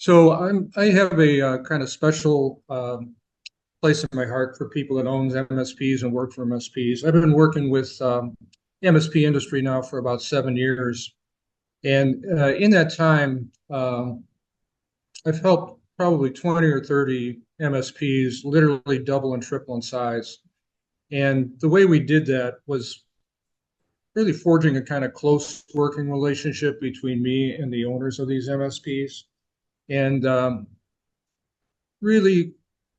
So I have a kind of special place in my heart for people that owns MSPs and work for MSPs. I've been working with the MSP industry now for about 7 years, and in that time, I've helped probably 20 or 30 MSPs literally double and triple in size. And the way we did that was really forging a kind of close working relationship between me and the owners of these MSPs. And really,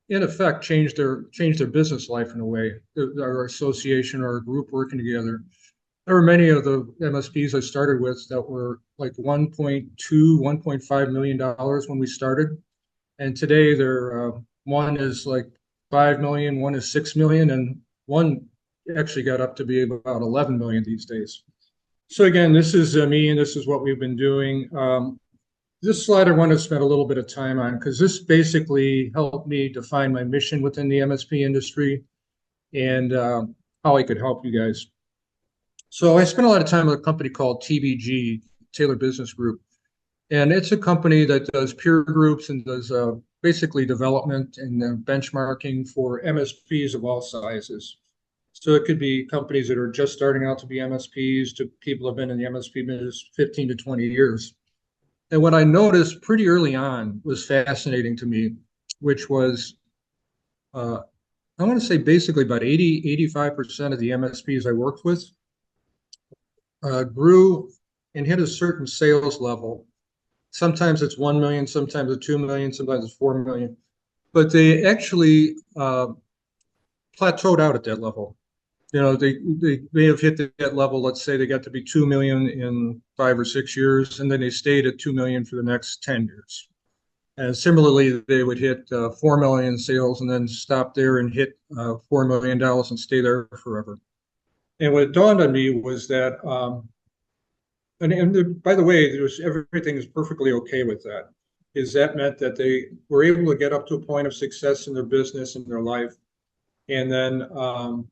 in effect, changed their business life in a way. Our association or our group working together. There were many of the MSPs I started with that were like 1.2, $1.5 million when we started, and today they're one is like 5 million, one is 6 million, and one actually got up to be about 11 million these days. So again, this is me, and this is what we've been doing. This slide I want to spend a little bit of time on because this basically helped me define my mission within the MSP industry and how I could help you guys. So I spent a lot of time with a company called TBG, Taylor Business Group, and it's a company that does peer groups and does basically development and benchmarking for MSPs of all sizes. So it could be companies that are just starting out to be MSPs to people who have been in the MSP business 15 to 20 years. And what I noticed pretty early on was fascinating to me, which was, I want to say basically about 85% of the MSPs I worked with grew and hit a certain sales level. Sometimes it's 1 million, sometimes it's 2 million, sometimes it's 4 million. But they actually plateaued out at that level. You know, they may have hit that level. Let's say they got to be 2 million in 5 or 6 years, and then they stayed at 2 million for the next 10 years. And similarly, they would hit 4 million sales and then stop there and hit $4 million and stay there forever. And what dawned on me was that, by the way, everything is perfectly okay with that. Is that meant that they were able to get up to a point of success in their business and their life, and then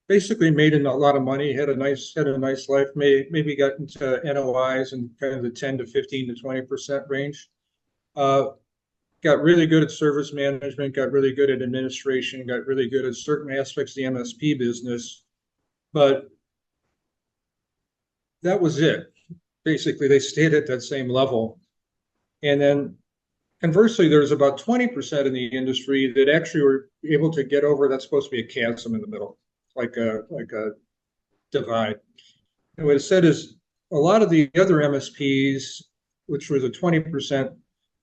basically made a lot of money, had a nice life, maybe got into NOIs and kind of the 10 to 15 to 20% range. Got really good at service management, got really good at administration, got really good at certain aspects of the MSP business, but that was it. Basically, they stayed at that same level. And then conversely, there's about 20% in the industry that actually were able to get over that's supposed to be a chasm in the middle, like a divide. And what it said is a lot of the other MSPs, which were the 20%,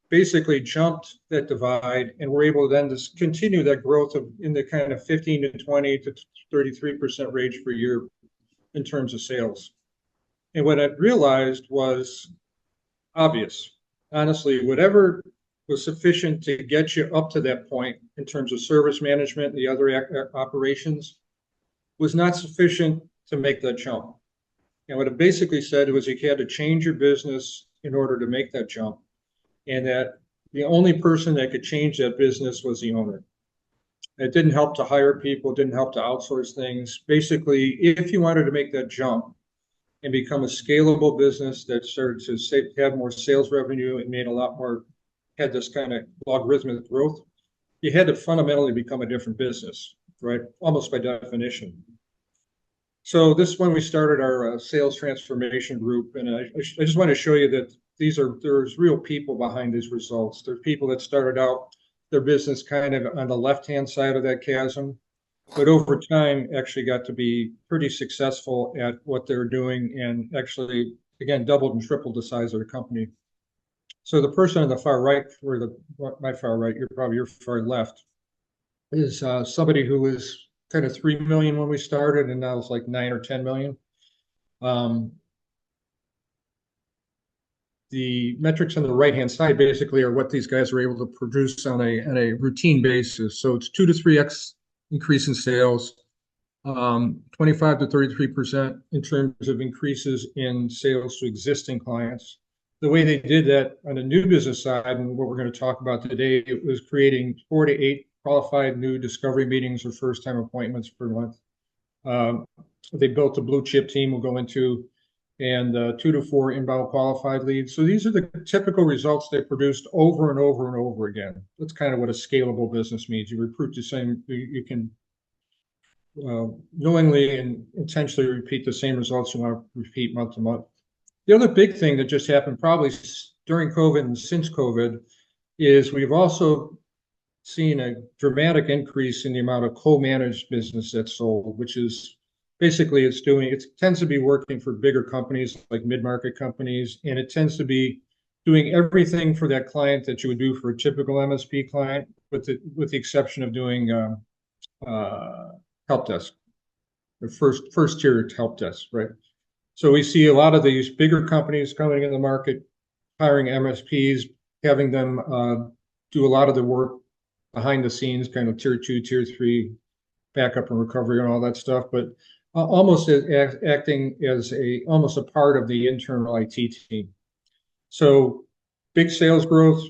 basically jumped that divide and were able then to continue that growth in the kind of 15 to 20 to 33% range per year in terms of sales. And what I realized was obvious. Honestly, whatever was sufficient to get you up to that point in terms of service management and the other operations was not sufficient to make that jump. And what it basically said was you had to change your business in order to make that jump, and that the only person that could change that business was the owner. It didn't help to hire people, didn't help to outsource things. Basically, if you wanted to make that jump and become a scalable business that started to have more sales revenue and made a lot more, had this kind of logarithmic growth, you had to fundamentally become a different business, right? Almost by definition. So this is when we started our sales transformation group, and I just want to show you that there's real people behind these results. There's people that started out their business kind of on the left-hand side of that chasm, but over time actually got to be pretty successful at what they're doing and actually, again, doubled and tripled the size of the company. So the person on the far right, my far right, you're probably your far left, is somebody who was kind of 3 million when we started, and now it's like 9 or 10 million. The metrics on the right-hand side basically are what these guys are able to produce on a routine basis. So it's 2 to 3x increase in sales, 25 to 33% in terms of increases in sales to existing clients. The way they did that on the new business side, and what we're going to talk about today, it was creating 4 to 8 qualified new discovery meetings or first-time appointments per month. They built a blue chip team we'll go into, and 2 to 4 inbound qualified leads. So these are the typical results they produced over and over and over again. That's kind of what a scalable business means. You recruit the same, you can knowingly and intentionally repeat the same results you want to repeat month to month. The other big thing that just happened probably during COVID and since COVID is we've also seen a dramatic increase in the amount of co-managed business that's sold, which is basically it tends to be working for bigger companies like mid-market companies, and it tends to be doing everything for that client that you would do for a typical MSP client, with the exception of doing help desk, the first tier help desk, right? So we see a lot of these bigger companies coming in the market, hiring MSPs, having them do a lot of the work behind the scenes, kind of tier 2, tier 3, backup and recovery and all that stuff, but almost acting as almost a part of the internal IT team. So big sales growth,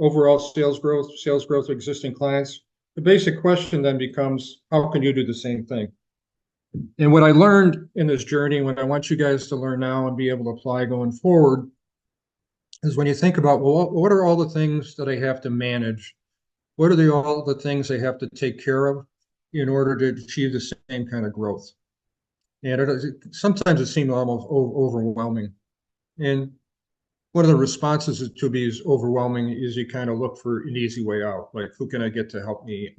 overall sales growth of existing clients. The basic question then becomes, how can you do the same thing? And what I learned in this journey, what I want you guys to learn now and be able to apply going forward, is when you think about, well, what are all the things that I have to manage? What are all the things I have to take care of in order to achieve the same kind of growth? And sometimes it seems almost overwhelming. And one of the responses to be as overwhelming is you kind of look for an easy way out. Like, who can I get to help me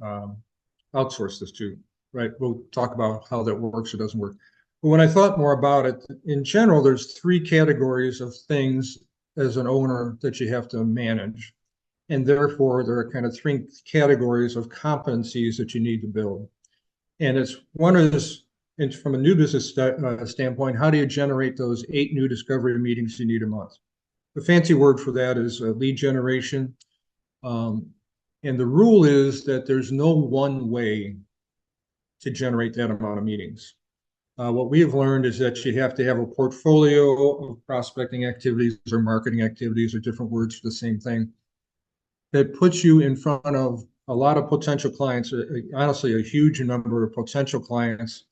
outsource this to, right? We'll talk about how that works or doesn't work. But when I thought more about it, in general, there's 3 categories of things as an owner that you have to manage. And therefore, there are kind of 3 categories of competencies that you need to build. And one is, from a new business standpoint, how do you generate those 8 new discovery meetings you need a month? The fancy word for that is lead generation. And the rule is that there's no one way to generate that amount of meetings. What we have learned is that you have to have a portfolio of prospecting activities or marketing activities, or different words for the same thing, that puts you in front of a lot of potential clients, honestly, a huge number of potential clients,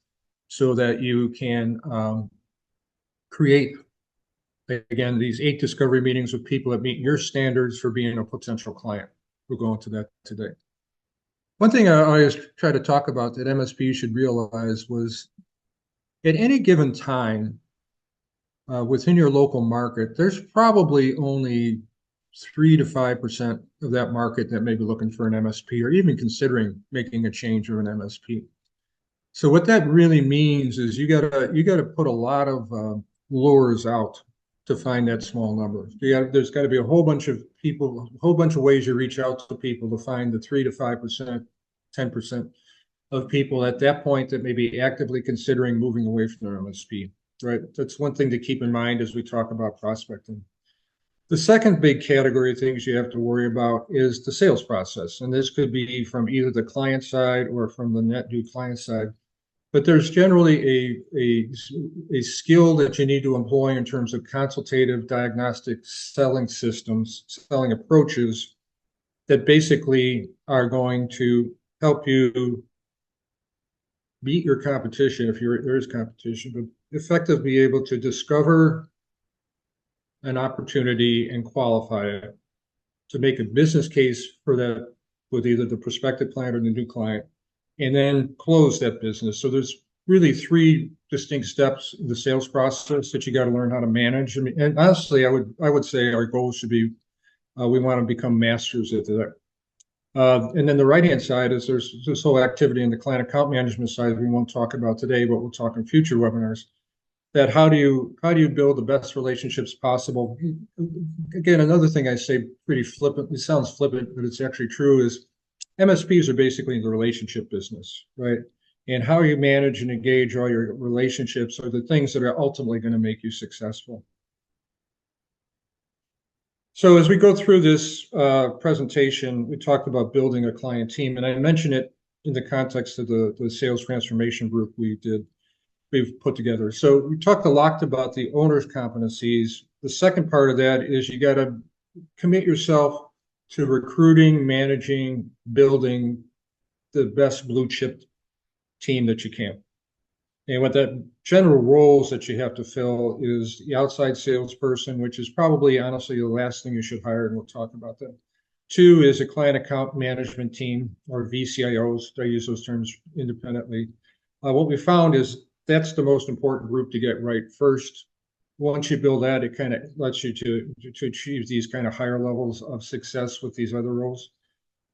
so that you can create, again, these 8 discovery meetings with people that meet your standards for being a potential client. We'll go into that today. One thing I always try to talk about that MSP should realize was, at any given time within your local market, there's probably only 3 to 5% of that market that may be looking for an MSP or even considering making a change of an MSP. So what that really means is you gotta put a lot of lures out to find that small number. There's got to be a whole bunch of people, a whole bunch of ways you reach out to people to find the 3 to 5%, 10% of people at that point that may be actively considering moving away from their MSP, right? That's one thing to keep in mind as we talk about prospecting. The second big category of things you have to worry about is the sales process. And this could be from either the client side or from the net new client side. But there's generally a skill that you need to employ in terms of consultative diagnostic selling systems, selling approaches that basically are going to help you beat your competition, if there is competition, but effectively be able to discover an opportunity and qualify it, to make a business case for that with either the prospective client or the new client, and then close that business. So there's really 3 distinct steps in the sales process that you got to learn how to manage. I mean, and honestly, I would say our goal should be we want to become masters at that. And then the right-hand side is there's this whole activity in the client account management side we won't talk about today, but we'll talk in future webinars. That how do you build the best relationships possible? Again, another thing I say pretty flippant, it sounds flippant, but it's actually true, is MSPs are basically in the relationship business, right? And how you manage and engage all your relationships are the things that are ultimately going to make you successful. So as we go through this presentation, we talked about building a client team, and I mentioned it in the context of the sales transformation group we've put together. So we talked a lot about the owner's competencies. The second part of that is you got to commit yourself to recruiting, managing, building the best blue chip team that you can. And what that general roles that you have to fill is the outside salesperson, which is probably honestly the last thing you should hire, and we'll talk about that. Two is a client account management team, or VCIOs. I use those terms independently. What we found is that's the most important group to get right first. Once you build that, it kind of lets you to achieve these kind of higher levels of success with these other roles.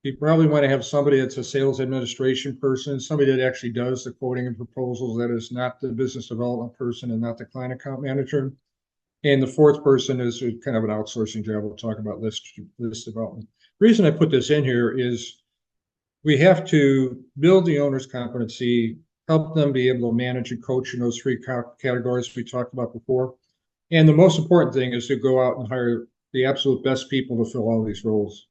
You probably want to have somebody that's a sales administration person, somebody that actually does the quoting and proposals, that is not the business development person and not the client account manager. And the fourth person is kind of an outsourcing job. We'll talk about list development. The reason I put this in here is we have to build the owner's competency, help them be able to manage and coach in those three categories we talked about before. And the most important thing is to go out and hire the absolute best people to fill all these roles.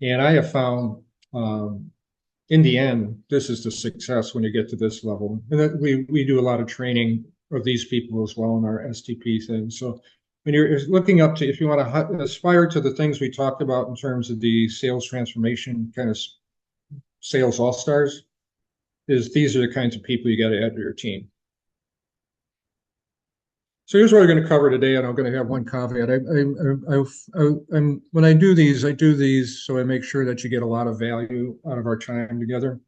And I have found, in the end, this is the success when you get to this level. And that we do a lot of training of these people as well in our STP thing. So when you're looking up to, if you want to aspire to the things we talked about in terms of the sales transformation kind of sales all-stars, is these are the kinds of people you got to add to your team. So here's what we're going to cover today, and I'm going to have one caveat. When I do these so I make sure that you get a lot of value out of our time together.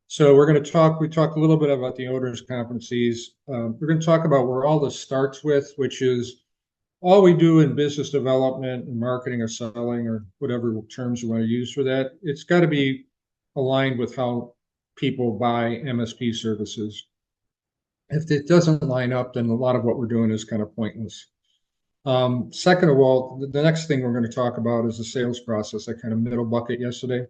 So we talk a little bit about the owner's competencies. We're going to talk about where all this starts with, which is all we do in business development and marketing or selling or whatever terms you want to use for that. It's got to be aligned with how people buy MSP services. If it doesn't line up, then a lot of what we're doing is kind of pointless. Second of all, the next thing we're going to talk about is the sales process, that kind of middle bucket yesterday,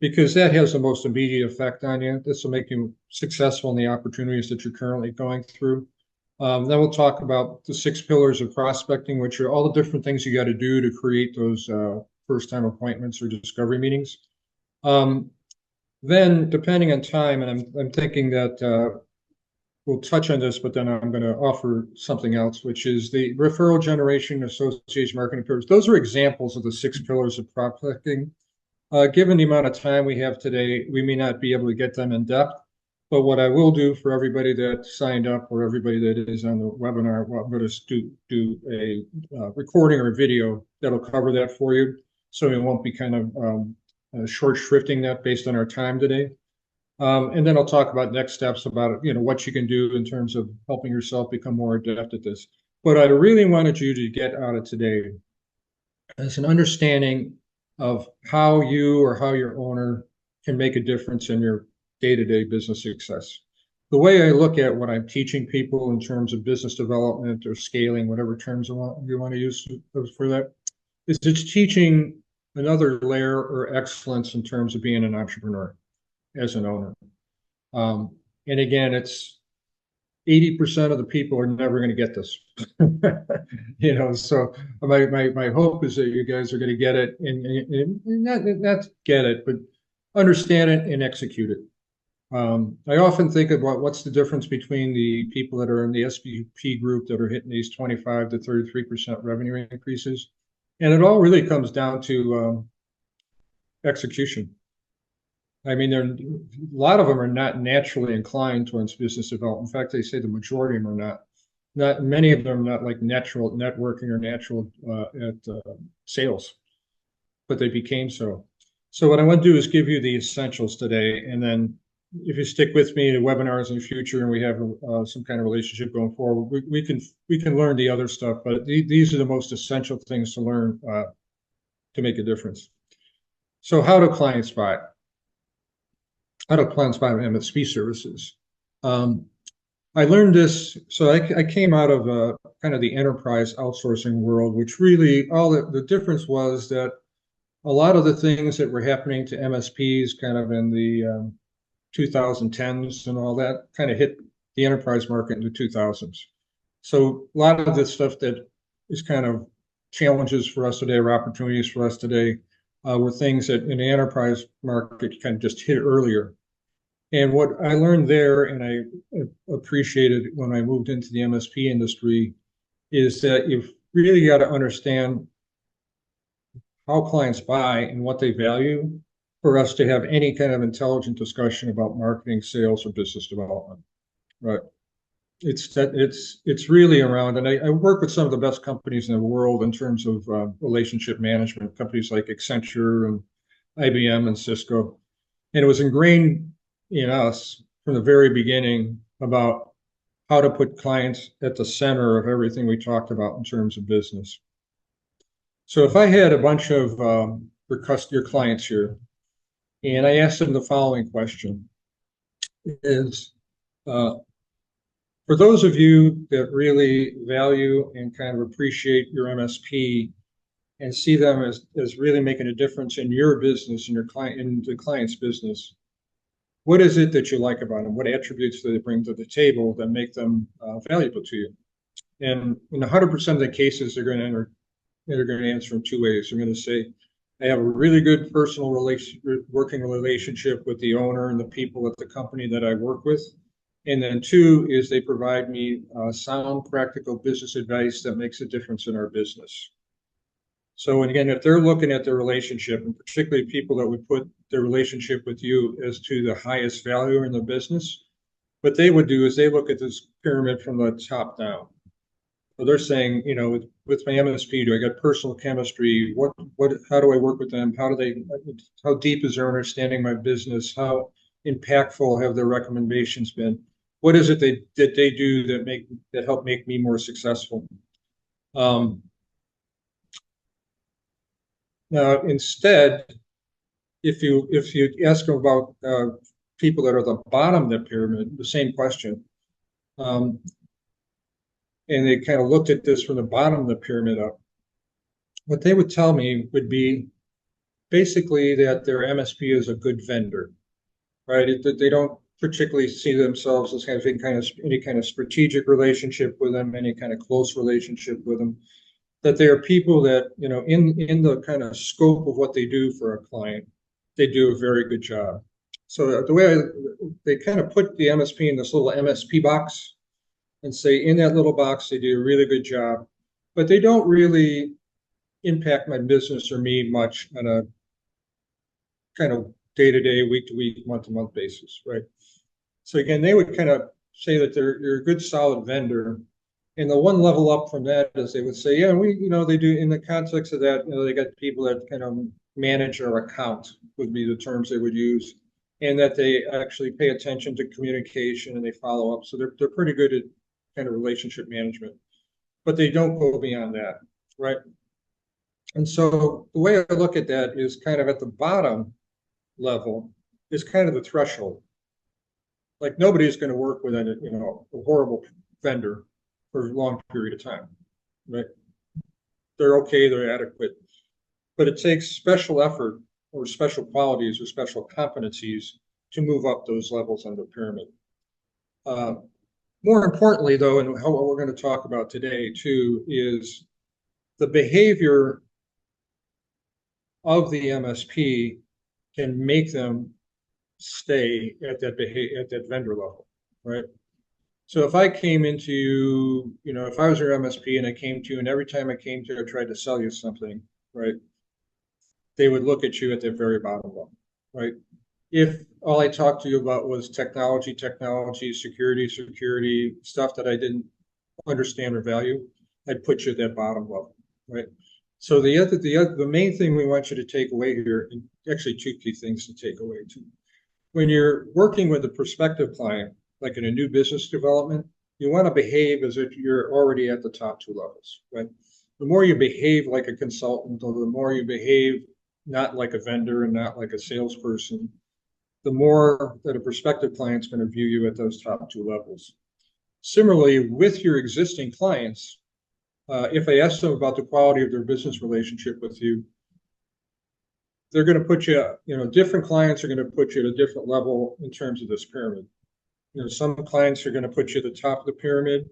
because that has the most immediate effect on you. This will make you successful in the opportunities that you're currently going through. Then we'll talk about the 6 pillars of prospecting, which are all the different things you got to do to create those first-time appointments or discovery meetings. Then, depending on time, and I'm thinking that we'll touch on this, but then I'm going to offer something else, which is the referral generation, association, marketing pillars. Those are examples of the 6 pillars of prospecting. Given the amount of time we have today, we may not be able to get them in depth. But what I will do for everybody that signed up or everybody that is on the webinar, well, I'm going to do a recording or a video that'll cover that for you. So we won't be kind of short shrifting that based on our time today. And then I'll talk about next steps about, what you can do in terms of helping yourself become more adept at this. What I really wanted you to get out of today is an understanding of how you or how your owner can make a difference in your day-to-day business success. The way I look at what I'm teaching people in terms of business development or scaling, whatever terms you want to use for that, is it's teaching another layer or excellence in terms of being an entrepreneur as an owner. And again, it's 80% of the people are never going to get this. So my hope is that you guys are going to get it and not get it, but understand it and execute it. I often think about what's the difference between the people that are in the STPI group that are hitting these 25 to 33% revenue increases. And it all really comes down to execution. I mean, a lot of them are not naturally inclined towards business development. In fact, they say the majority of them are not. Not many of them are not like natural networking or natural at sales, but they became so. So what I want to do is give you the essentials today, and then if you stick with me in webinars in the future and we have some kind of relationship going forward, we can learn the other stuff. But these are the most essential things to learn to make a difference. So how do clients buy? How do clients buy MSP services? I learned this, so I came out of kind of the enterprise outsourcing world, which really all the difference was that a lot of the things that were happening to MSPs kind of in the 2010s and all that kind of hit the enterprise market in the 2000s. So a lot of the stuff that is kind of challenges for us today or opportunities for us today were things that in the enterprise market kind of just hit earlier. And what I learned there, and I appreciated when I moved into the MSP industry, is that you've really got to understand how clients buy and what they value for us to have any kind of intelligent discussion about marketing, sales, or business development, right? it's really around, and I work with some of the best companies in the world in terms of relationship management, companies like Accenture and IBM and Cisco. And it was ingrained in us from the very beginning about how to put clients at the center of everything we talked about in terms of business. So if I had a bunch of your clients here, and I asked them the following question, is uh, for those of you that really value and kind of appreciate your MSP and see them as really making a difference in your business and your client in the client's business, what is it that you like about them? What attributes do they bring to the table that make them valuable to you? And in 100% of the cases, they're going to answer in two ways. They're going to say, I have a really good personal working relationship with the owner and the people at the company that I work with. And then two is they provide me sound, practical business advice that makes a difference in our business. So again, if they're looking at their relationship, and particularly people that would put their relationship with you as to the highest value in the business, what they would do is they look at this pyramid from the top down. So they're saying, with my MSP, do I get personal chemistry? How do I work with them? How deep is their understanding of my business? How impactful have their recommendations been? What is it that they do that help make me more successful? Now, instead, if you ask them about people that are the bottom of the pyramid, the same question, and they kind of looked at this from the bottom of the pyramid up, what they would tell me would be basically that their MSP is a good vendor, right? They don't particularly see themselves as having any kind of strategic relationship with them, any kind of close relationship with them. That they are people that, in the kind of scope of what they do for a client, they do a very good job. So the way they kind of put the MSP in this little MSP box and say in that little box, they do a really good job, but they don't really impact my business or me much on a kind of day-to-day, week-to-week, month-to-month basis, right? So again, they would kind of say that they're a good, solid vendor. And the one level up from that is they would say, yeah, they do in the context of that, they got people that kind of manage our account would be the terms they would use, and that they actually pay attention to communication and they follow up. So they're pretty good at kind of relationship management, but they don't go beyond that, right? And so the way I look at that is kind of at the bottom level is kind of the threshold. Like nobody's going to work with a horrible vendor for a long period of time, right? They're okay, they're adequate, but it takes special effort or special qualities or special competencies to move up those levels on the pyramid. More importantly, though, and what we're going to talk about today too, is the behavior of the MSP can make them stay at that vendor level, right? So if I came into you, if I was your MSP and I came to you, and every time I came to you, I tried to sell you something, right? They would look at you at the very bottom level, right? If all I talked to you about was technology, security, stuff that I didn't understand or value, I'd put you at that bottom level, right? So the main thing we want you to take away here, and actually two key things to take away too. When you're working with a prospective client, like in a new business development, you want to behave as if you're already at the top two levels, right? The more you behave like a consultant, or the more you behave not like a vendor and not like a salesperson, the more that a prospective client's going to view you at those top two levels. Similarly, with your existing clients, if I ask them about the quality of their business relationship with you, they're going to put you, different clients are going to put you at a different level in terms of this pyramid. Some clients are going to put you at the top of the pyramid.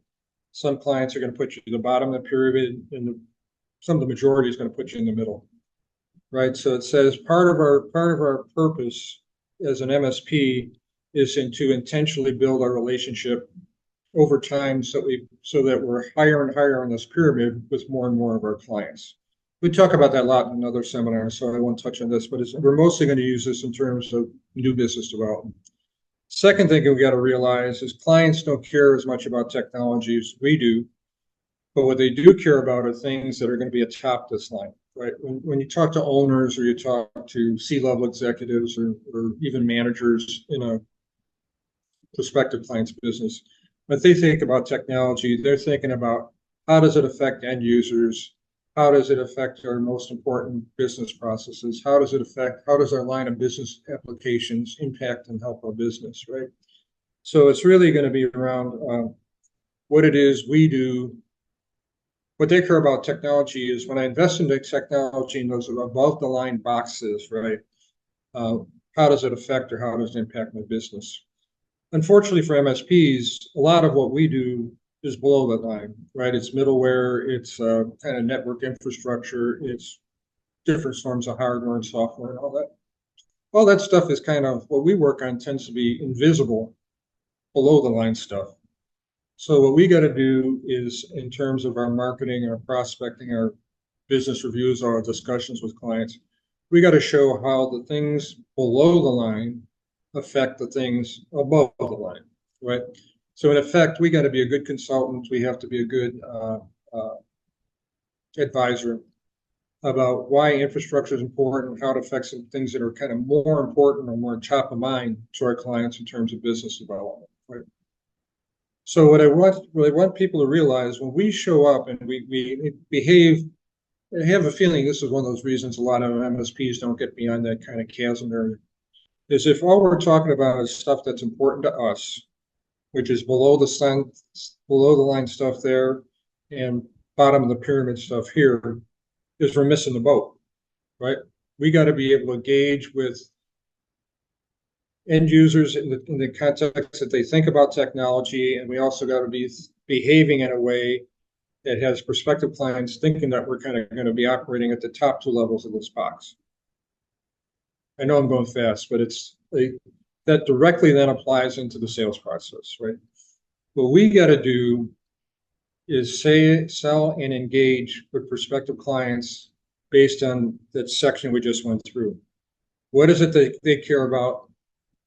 Some clients are going to put you at the bottom of the pyramid, and some of the majority is going to put you in the middle, right? So it says part of our purpose as an MSP is to intentionally build our relationship over time, so that we're higher and higher on this pyramid with more and more of our clients. We talk about that a lot in another seminar, so I won't touch on this, but we're mostly going to use this in terms of new business development. Second thing we got to realize is clients don't care as much about technology as we do, but what they do care about are things that are going to be atop this line, right? When you talk to owners or you talk to C-level executives or even managers in a prospective client's business, when they think about technology, they're thinking about how does it affect end users? How does it affect our most important business processes? How does our line of business applications impact and help our business, right? So it's really going to be around what it is we do. What they care about technology is when I invest in the technology in those above the line boxes, right? Uh, how does it affect or how does it impact my business? Unfortunately for MSPs, a lot of what we do is below that line, right? It's middleware, it's kind of network infrastructure, it's different forms of hardware and software and all that. All that stuff is kind of what we work on tends to be invisible below the line stuff. So what we got to do is in terms of our marketing, our prospecting, our business reviews, our discussions with clients, we got to show how the things below the line affect the things above the line, right? So in effect, we got to be a good consultant. We have to be a good advisor about why infrastructure is important, how it affects some things that are kind of more important or more top of mind to our clients in terms of business development, right? So what I want people to realize when we show up and we behave, I have a feeling this is one of those reasons a lot of MSPs don't get beyond that kind of chasm area, is if all we're talking about is stuff that's important to us, which is below the line stuff there, and bottom of the pyramid stuff here, is we're missing the boat, right? We got to be able to engage with end users in the context that they think about technology, and we also got to be behaving in a way that has prospective clients thinking that we're kind of going to be operating at the top two levels of this box. I know I'm going fast, but that directly then applies into the sales process, right? What we got to do is sell and engage with prospective clients based on that section we just went through. What is it that they care about?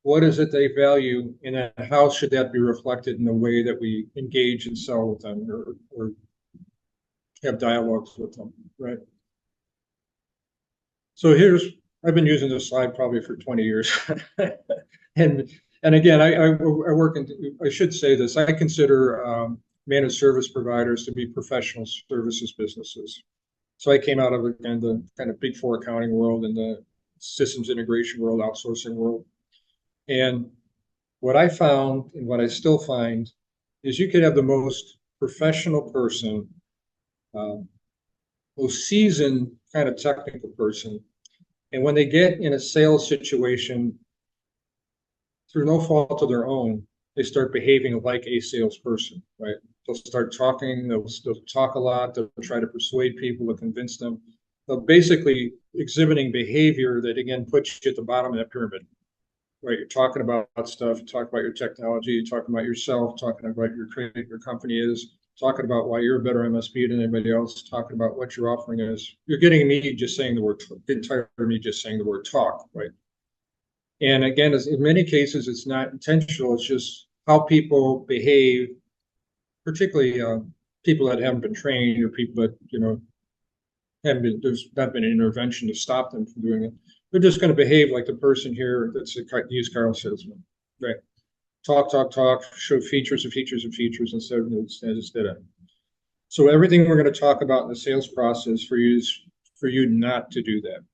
What is it they value? And then how should that be reflected in the way that we engage and sell with them or have dialogues with them, right? So I've been using this slide probably for 20 years. and again, I work I should say this, I consider managed service providers to be professional services businesses. So I came out of the kind of big four accounting world and the systems integration world, outsourcing world. And what I found and what I still find is you could have the most professional person, most seasoned kind of technical person. And when they get in a sales situation, through no fault of their own, they start behaving like a salesperson, right? They'll start talking, they'll talk a lot, they'll try to persuade people to convince them. They're basically exhibiting behavior that, again, puts you at the bottom of that pyramid, right? You're talking about stuff, you talk about your technology, you're talking about yourself, talking about your company is, talking about why you're a better MSP than anybody else, talking about what your offering is. You're getting me just saying the word, getting tired of me just saying the word talk, right? And again, in many cases, it's not intentional. It's just how people behave, particularly people that haven't been trained or people that, there's not been an intervention to stop them from doing it. They're just going to behave like the person here that's a used car salesman, right? Talk, show features instead of. So everything we're going to talk about in the sales process for you not to do that.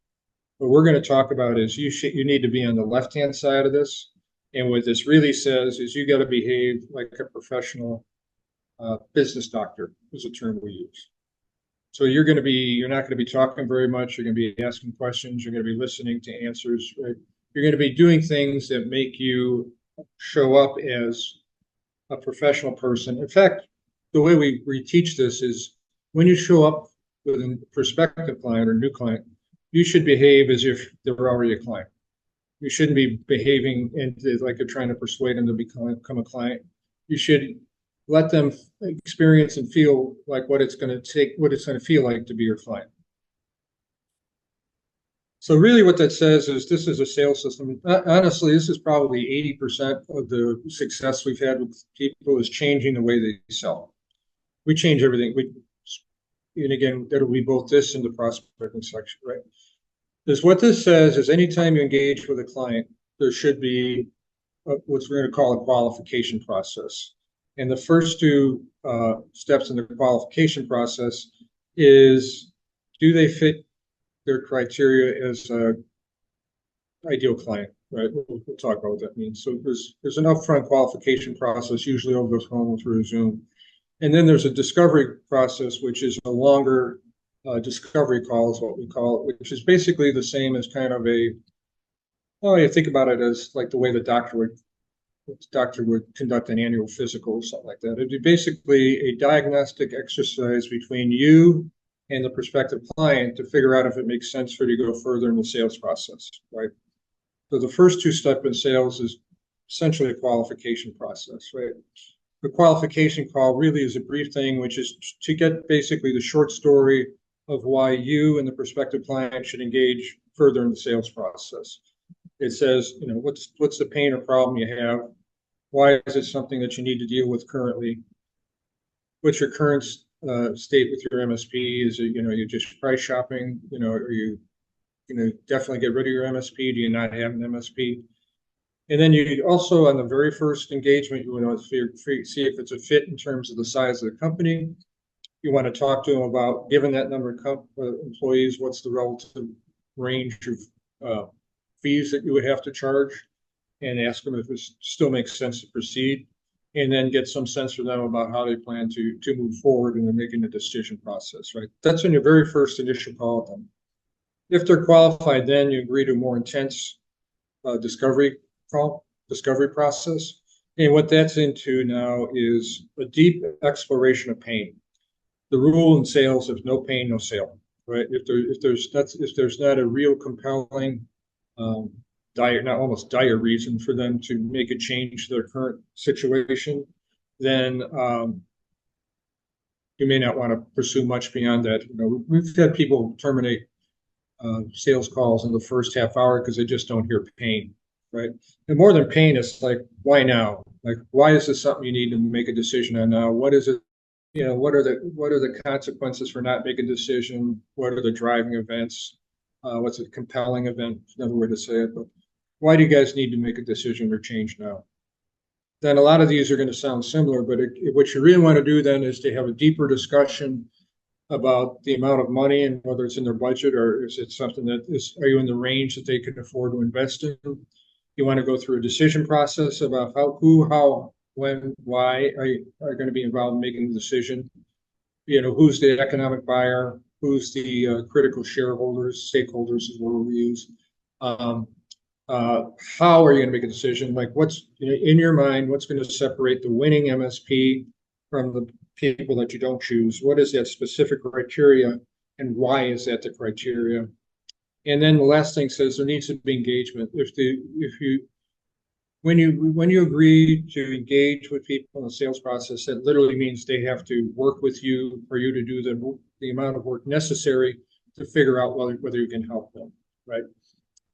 What we're going to talk about is you need to be on the left-hand side of this. And what this really says is you got to behave like a professional business doctor is a term we use. So you're not going to be talking very much. You're going to be asking questions. You're going to be listening to answers. Right? You're going to be doing things that make you show up as a professional person. In fact, the way we teach this is when you show up with a prospective client or new client, you should behave as if they're already a client. You shouldn't be behaving like you're trying to persuade them to become a client. You should let them experience and feel like what it's going to feel like to be your client. So really what that says is this is a sales system. Honestly, this is probably 80% of the success we've had with people is changing the way they sell. We change everything. And again, that'll be both this and the prospecting section, right? Is what this says is anytime you engage with a client, there should be what we're going to call a qualification process. And the first two steps in the qualification process is, do they fit their criteria as a ideal client, right? We'll talk about what that means. So there's an upfront qualification process, usually over the phone through Zoom. And then there's a discovery process, which is a longer discovery call is what we call it, which is basically the same as kind of you think about it as like the way the doctor would conduct an annual physical or something like that. It'd be basically a diagnostic exercise between you and the prospective client to figure out if it makes sense for you to go further in the sales process, right? So the first two steps in sales is essentially a qualification process, right? The qualification call really is a brief thing, which is to get basically the short story of why you and the prospective client should engage further in the sales process. It says, what's the pain or problem you have? Why is it something that you need to deal with currently? What's your current state with your MSP? Is it, you're just price shopping? Are you definitely get rid of your MSP? Do you not have an MSP? And then you also, on the very first engagement, you want to see if it's a fit in terms of the size of the company. You want to talk to them about, given that number of employees, what's the relative range of fees that you would have to charge, and ask them if it still makes sense to proceed, and then get some sense from them about how they plan to move forward in making the decision process, right? That's in your very first initial call with them. If they're qualified, then you agree to a more intense discovery process. And what that's into now is a deep exploration of pain. The rule in sales is no pain, no sale, right? If there's not a real compelling dire reason for them to make a change to their current situation, then you may not want to pursue much beyond that. We've had people terminate sales calls in the first half hour because they just don't hear pain, right? And more than pain, it's like, why now? Like, why is this something you need to make a decision on now? What is it? What are the consequences for not making a decision? What are the driving events? What's a compelling event? Another way to say it, but why do you guys need to make a decision or change now? Then a lot of these are going to sound similar, but what you really want to do then is to have a deeper discussion about the amount of money and whether it's in their budget or is it something are you in the range that they can afford to invest in? You want to go through a decision process about how, when, why are going to be involved in making the decision. Who's the economic buyer? Who's the critical shareholders, stakeholders is what we use. How are you going to make a decision? Like what's in your mind, what's going to separate the winning MSP from the people that you don't choose? What is that specific criteria and why is that the criteria? And then the last thing says there needs to be engagement. When you agree to engage with people in the sales process, that literally means they have to work with you for you to do the amount of work necessary to figure out whether you can help them, right?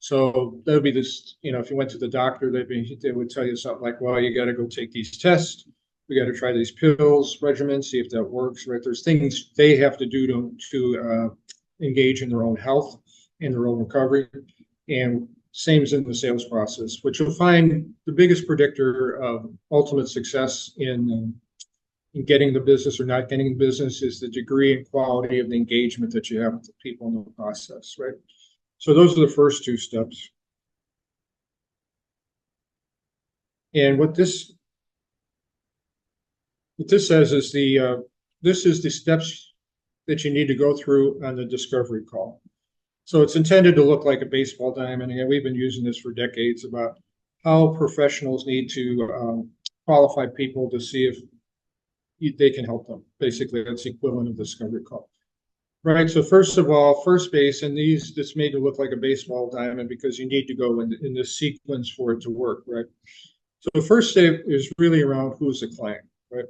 So that would be this, if you went to the doctor, they would tell you something like, well, you got to go take these tests. We got to try these pills, regimens, see if that works, right? There's things they have to do to engage in their own health and their own recovery. And same as in the sales process, which you'll find the biggest predictor of ultimate success in getting the business or not getting the business is the degree and quality of the engagement that you have with the people in the process, right? So those are the first two steps. And what this says is this is the steps that you need to go through on the discovery call. So it's intended to look like a baseball diamond. Again, we've been using this for decades about how professionals need to qualify people to see if they can help them. Basically, that's the equivalent of the discovery call. Right. So first of all, first base, and this made to look like a baseball diamond because you need to go in this sequence for it to work, right? So the first step is really around who's the client, right?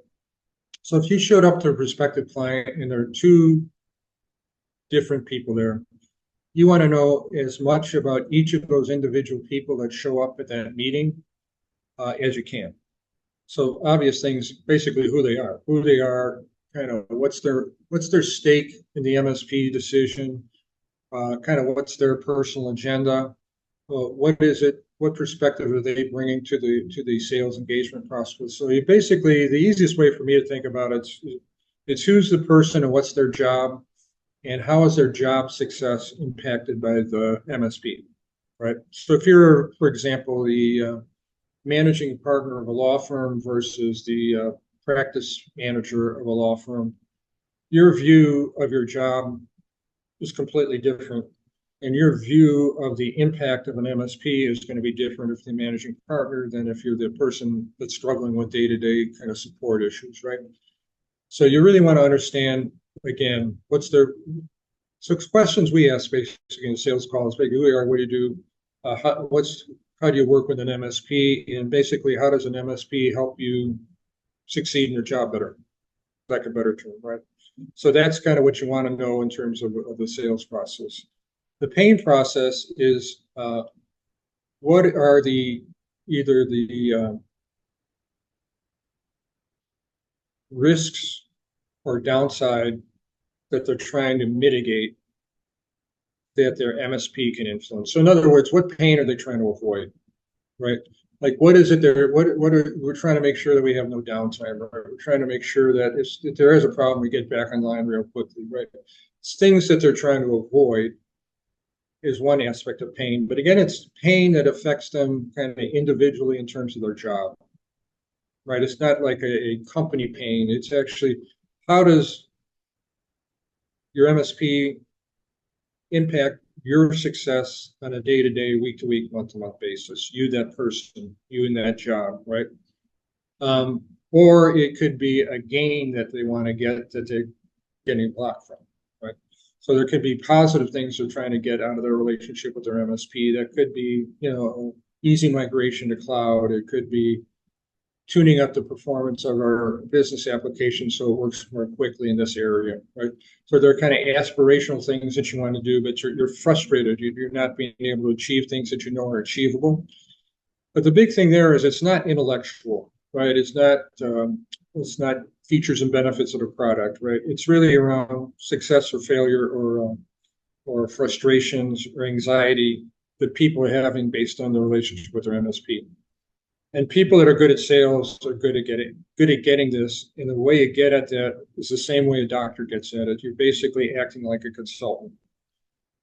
So if you showed up to a prospective client and there are two different people there, you want to know as much about each of those individual people that show up at that meeting as you can. So obvious things, basically who they are, kind of what's their stake in the MSP decision, kind of what's their personal agenda, what is it, what perspective are they bringing to the sales engagement process. So you basically, the easiest way for me to think about it's who's the person and what's their job, and how is their job success impacted by the MSP, right? So if you're, for example, the managing partner of a law firm versus the practice manager of a law firm, your view of your job is completely different. And your view of the impact of an MSP is going to be different if you're the managing partner than if you're the person that's struggling with day-to-day kind of support issues, right? So you really want to understand, again, so questions we ask basically in sales calls, like who you are, what do you do, how do you work with an MSP, and basically how does an MSP help you succeed in your job better, like a better term, right? So that's kind of what you want to know in terms of the sales process. The pain process is what are either the risks or downside that they're trying to mitigate that their MSP can influence. So in other words, what pain are they trying to avoid, right? Like what is it we're trying to make sure that we have no downtime, right? We're trying to make sure that if there is a problem, we get back online real quickly, right? It's things that they're trying to avoid is one aspect of pain. But again, it's pain that affects them kind of individually in terms of their job, right? It's not like a company pain. It's actually, how does your MSP impact your success on a day-to-day, week-to-week, month-to-month basis? You, that person, you in that job, right? Or it could be a gain that they want to get that they're getting blocked from, right? So there could be positive things they're trying to get out of their relationship with their MSP. That could be, easy migration to cloud. It could be tuning up the performance of our business application so it works more quickly in this area, right? So they're kind of aspirational things that you want to do, but you're frustrated. You're not being able to achieve things that you know are achievable. But the big thing there is it's not intellectual, right? It's not features and benefits of the product, right? It's really around success or failure or frustrations or anxiety that people are having based on the relationship with their MSP. And people that are good at sales are good at getting this. And the way you get at that is the same way a doctor gets at it. You're basically acting like a consultant.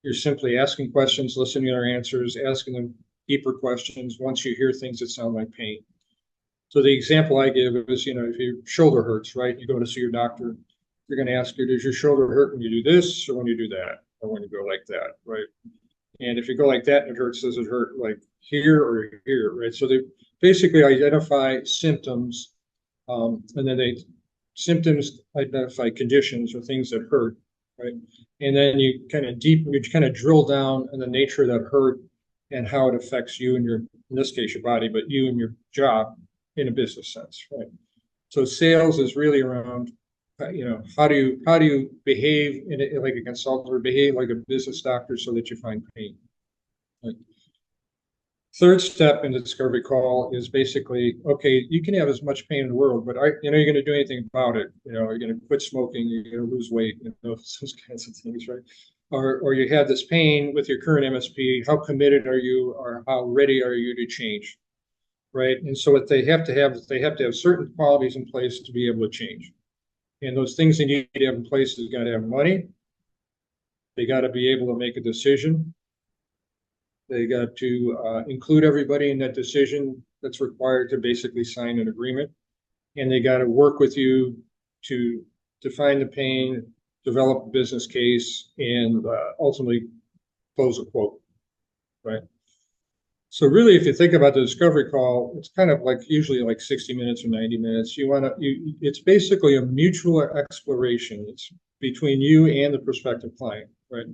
You're simply asking questions, listening to their answers, asking them deeper questions once you hear things that sound like pain. So the example I give is, if your shoulder hurts, right? You go to see your doctor, you're going to ask you, does your shoulder hurt when you do this or when you do that or when you go like that, right? And if you go like that and it hurts, does it hurt like here or here, right? So they basically identify symptoms, and then symptoms identify conditions or things that hurt, right? And then you kind of drill down on the nature of that hurt and how it affects you and in this case, your body, but you and your job in a business sense, right? So sales is really around, how do you behave like a consultant or behave like a business doctor so that you find pain. Right? Third step in the discovery call is basically, okay, you can have as much pain in the world, but you're going to do anything about it. You're going to quit smoking, you're going to lose weight, those kinds of things, right? Or you have this pain with your current MSP. How committed are you, or how ready are you to change, right? And so what they have to have is they have to have certain qualities in place to be able to change. And those things they need to have in place is got to have money. They got to be able to make a decision. They got to include everybody in that decision that's required to basically sign an agreement. And they got to work with you to define the pain, develop a business case, and ultimately close a quote, right? So really, if you think about the discovery call, it's kind of like usually like 60 minutes or 90 minutes. It's basically a mutual exploration. It's between you and the prospective client, right?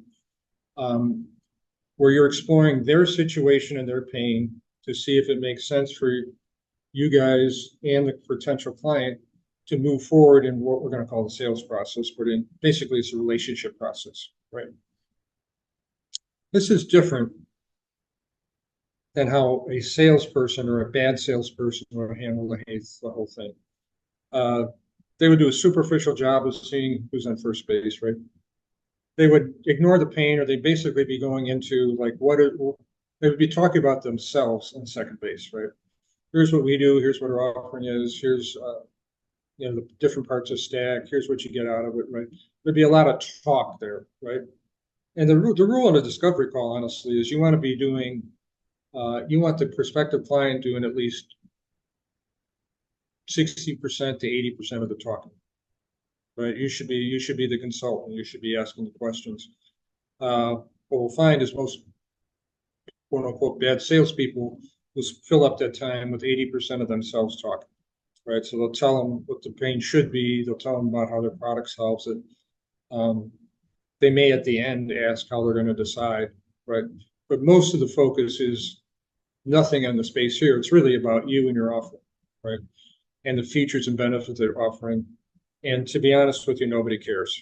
Where you're exploring their situation and their pain to see if it makes sense for you guys and the potential client to move forward in what we're going to call the sales process, but basically it's a relationship process, right? This is different than how a salesperson or a bad salesperson would handle the whole thing. They would do a superficial job of seeing who's on first base, right? They would ignore the pain, or they'd basically be going into like they would be talking about themselves on second base, right? Here's what we do. Here's what our offering is. Here's the different parts of stack. Here's what you get out of it, right? There'd be a lot of talk there, right? And the rule in a discovery call, honestly, is you want to be doing, you want the prospective client doing at least 60% to 80% of the talking, right? You should be the consultant. You should be asking the questions. What we'll find is most quote unquote bad salespeople will fill up that time with 80% of themselves talking, right? So they'll tell them what the pain should be. They'll tell them about how their product solves it. They may at the end ask how they're going to decide, right? But most of the focus is nothing on the space here. It's really about you and your offering, right? And the features and benefits they're offering. And to be honest with you, nobody cares.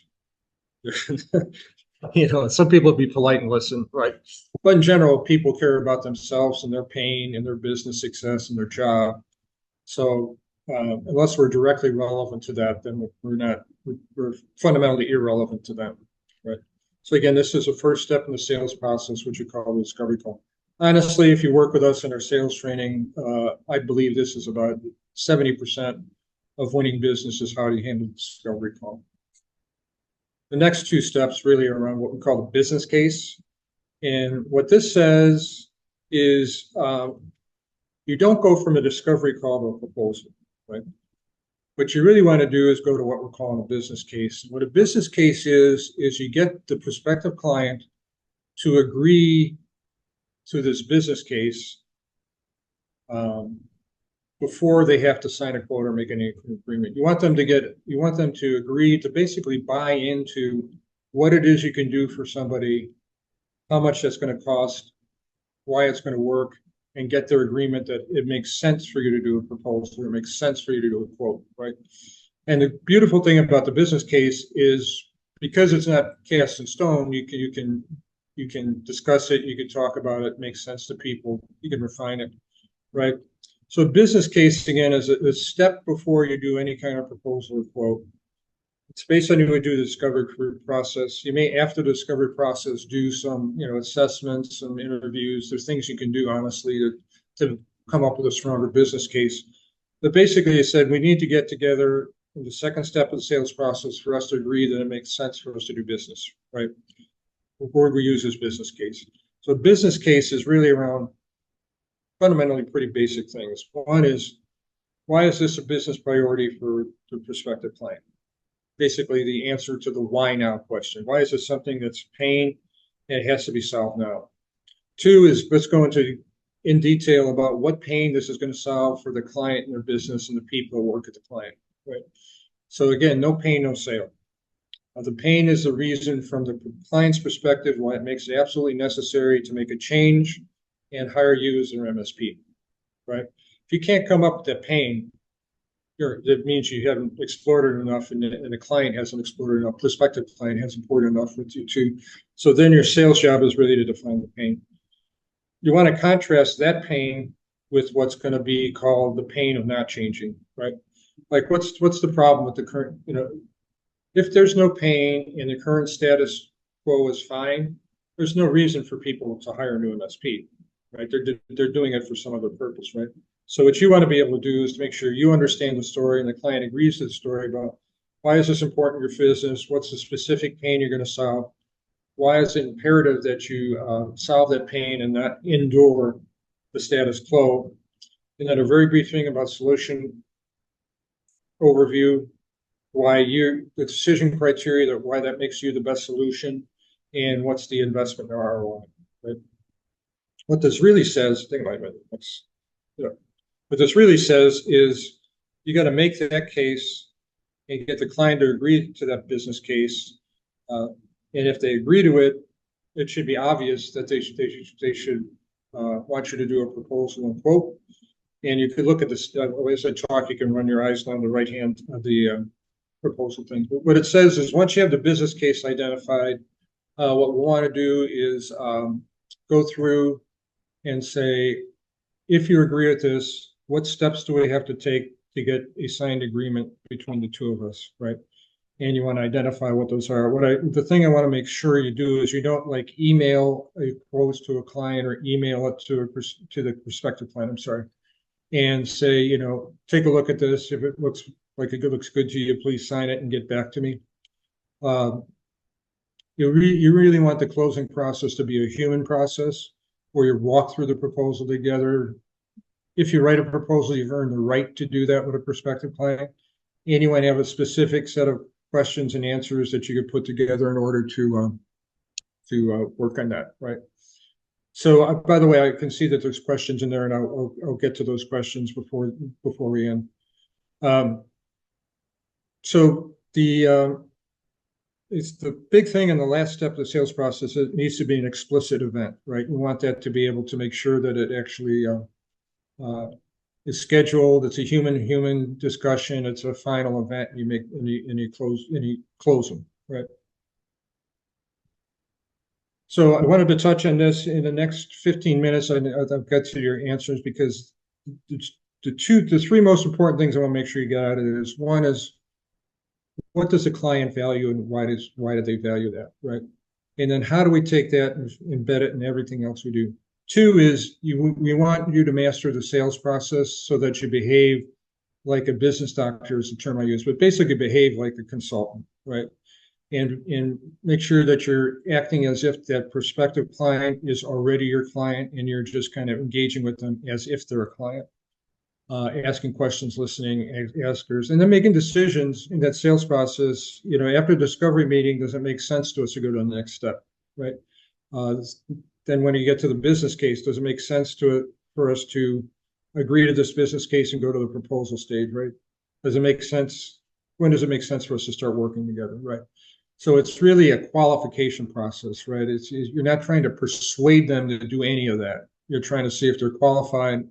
Some people be polite and listen, right? But in general, people care about themselves and their pain and their business success and their job. So unless we're directly relevant to that, then we're fundamentally irrelevant to them, right? So again, this is a first step in the sales process, which we call the discovery call. Honestly, if you work with us in our sales training, I believe this is about 70% of winning business is how you handle the discovery call. The next two steps really are around what we call the business case. And what this says is you don't go from a discovery call to a proposal, right? What you really want to do is go to what we're calling a business case. What a business case is you get the prospective client to agree to this business case before they have to sign a quote or make any agreement. You want them to agree to basically buy into what it is you can do for somebody, how much that's going to cost, why it's going to work, and get their agreement that it makes sense for you to do a proposal, or it makes sense for you to do a quote, right? And the beautiful thing about the business case is because it's not cast in stone, you can discuss it, you can talk about it, makes sense to people, you can refine it, right? So business case, again, is a step before you do any kind of proposal or quote. It's based on you would do the discovery process. You may, after the discovery process, do some, assessments, some interviews. There's things you can do, honestly, to come up with a stronger business case. But basically, I said we need to get together in the second step of the sales process for us to agree that it makes sense for us to do business, right? Before we use this business case. So business case is really around fundamentally pretty basic things. One is, why is this a business priority for the prospective client? Basically the answer to the why now question. Why is this something that's pain and it has to be solved now? Two is, let's go into in detail about what pain this is going to solve for the client and their business and the people who work at the client, right? So again, no pain, no sale. The pain is the reason from the client's perspective why it makes it absolutely necessary to make a change and hire you as their MSP, right? If you can't come up with that pain, that means you haven't explored it enough, and the client hasn't explored enough, prospective client hasn't explored enough with you too. So then your sales job is really to define the pain. You want to contrast that pain with what's going to be called the pain of not changing, right? Like what's the problem with the current, if there's no pain and the current status quo is fine, there's no reason for people to hire a new MSP, right? They're doing it for some other purpose, right? So what you want to be able to do is to make sure you understand the story and the client agrees to the story about why is this important to your business? What's the specific pain you're going to solve? Why is it imperative that you solve that pain and not endure the status quo? And then a very brief thing about solution overview, the decision criteria, why that makes you the best solution, and what's the investment in ROI, right? What this really says, think about it, what this really says is you got to make that case and get the client to agree to that business case. And if they agree to it, it should be obvious that they should want you to do a proposal and quote. And you could look at this, as I talk, you can run your eyes down the right hand of the proposal thing. But what it says is once you have the business case identified, What we want to do is go through and say, if you agree with this, what steps do we have to take to get a signed agreement between the two of us, right? And you want to identify what those are. The thing I want to make sure you do is you don't like email a post to a client or email it to the prospective client. I'm sorry, and say, take a look at this. If it looks like it looks good to you, please sign it and get back to me. Um, you really want the closing process to be a human process where you walk through the proposal together. If you write a proposal, you've earned the right to do that with a prospective client. And you want to have a specific set of questions and answers that you could put together in order to work on that, right? So, by the way, I can see that there's questions in there, and I'll get to those questions before we end. So it's the big thing in the last step of the sales process. It needs to be an explicit event, right? We want that to be able to make sure that it actually is scheduled. It's a human discussion. It's a final event. You make any close them, right? So I wanted to touch on this in the next 15 minutes. I'll get to your answers because the three most important things I want to make sure you get out of it is, one is, what does the client value and why do they value that, right? And then how do we take that and embed it in everything else we do? Two is we want you to master the sales process so that you behave like a business doctor is the term I use, but basically behave like a consultant, right? And make sure that you're acting as if that prospective client is already your client and you're just kind of engaging with them as if they're a client. Asking questions, listening, askers, and then making decisions in that sales process. After the discovery meeting, does it make sense to us to go to the next step, right? Then when you get to the business case, does it make sense for us to agree to this business case and go to the proposal stage, right? Does it make sense? When does it make sense for us to start working together, right? So it's really a qualification process, right? You're not trying to persuade them to do any of that. You're trying to see if they're qualified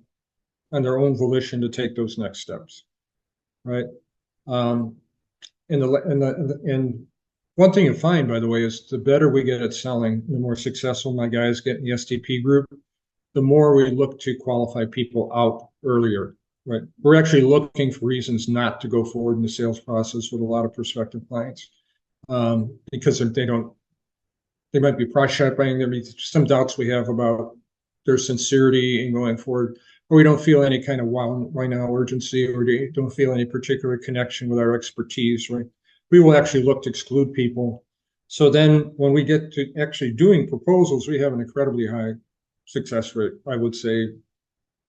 on their own volition to take those next steps, right? Um, and one thing you find, by the way, is the better we get at selling, the more successful my guys get in the STP group, the more we look to qualify people out earlier, right? We're actually looking for reasons not to go forward in the sales process with a lot of prospective clients because they might be price shopping. There may be some doubts we have about their sincerity in going forward, or we don't feel any kind of why now urgency, or don't feel any particular connection with our expertise, right? We will actually look to exclude people. So then when we get to actually doing proposals, we have an incredibly high success rate. I would say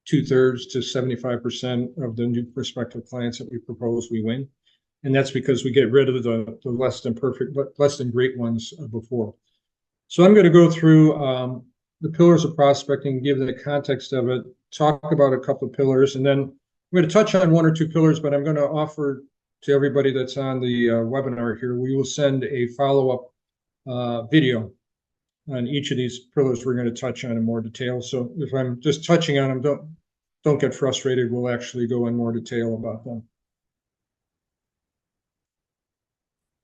2/3 to 75% of the new prospective clients that we propose, we win. And that's because we get rid of the less than perfect, less than great ones before. So I'm going to go through the pillars of prospecting, give the context of it, talk about a couple of pillars, and then I'm going to touch on one or two pillars, but I'm going to offer to everybody that's on the webinar here, we will send a follow-up video on each of these pillars we're going to touch on in more detail. So if I'm just touching on them, don't get frustrated. We'll actually go in more detail about them.